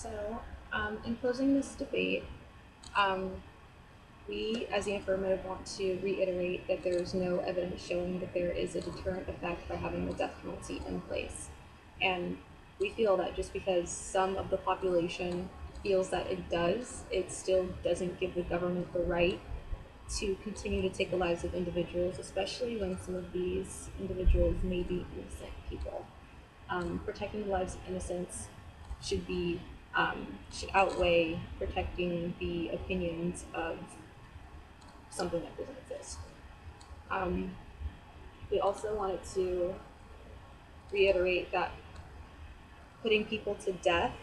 So, in closing this debate, um, we as the affirmative want to reiterate that there is no evidence showing that there is a deterrent effect by having the death penalty in place. And we feel that just because some of the population feels that it does, it still doesn't give the government the right to continue to take the lives of individuals, especially when some of these individuals may be innocent people. Protecting the lives of innocents should be should outweigh protecting the opinions of something that doesn't exist. Um, we also wanted to reiterate that putting people to death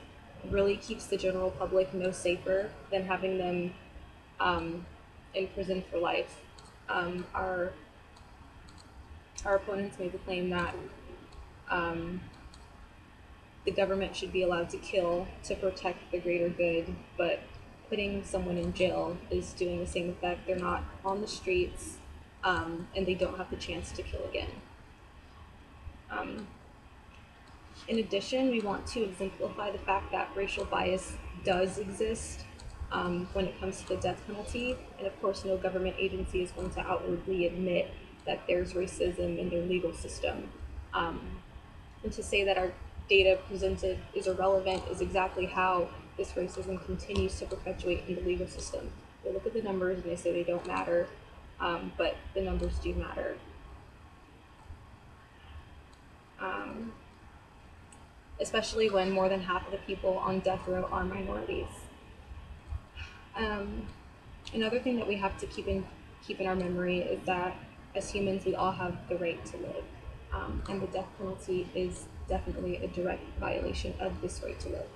really keeps the general public no safer than having them in prison for life. Our opponents made the claim that the government should be allowed to kill to protect the greater good, but putting someone in jail is doing the same effect. They're not on the streets, and they don't have the chance to kill again. In addition, we want to exemplify the fact that racial bias does exist when it comes to the death penalty, and of course no government agency is going to outwardly admit that there's racism in their legal system. And to say that our data presented is irrelevant is exactly how this racism continues to perpetuate in the legal system. They look at the numbers and they say they don't matter, but the numbers do matter. Especially when more than half of the people on death row are minorities. Another thing that we have to keep in our memory is that as humans, we all have the right to live, and the death penalty is definitely a direct violation of this right to live.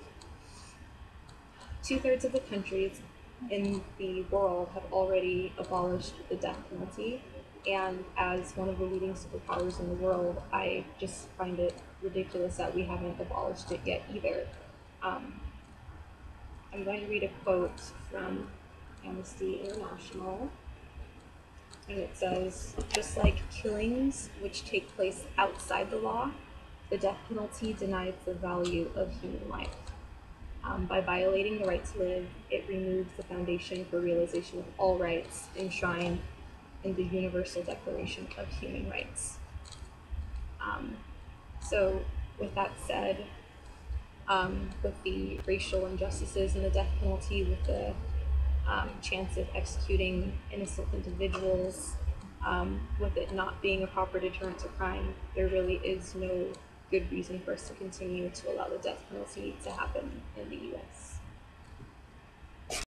2/3 of the countries in the world have already abolished the death penalty, and as one of the leading superpowers in the world, I just find it ridiculous that we haven't abolished it yet either. I'm going to read a quote from Amnesty International, and it says, "Just like killings which take place outside the law, the death penalty denies the value of human life. By violating the right to live, it removes the foundation for realization of all rights enshrined in the Universal Declaration of Human Rights." So with that said, with the racial injustices and the death penalty, with the chance of executing innocent individuals, with it not being a proper deterrent to crime, there really is no good reason for us to continue to allow the death penalty to happen in the US.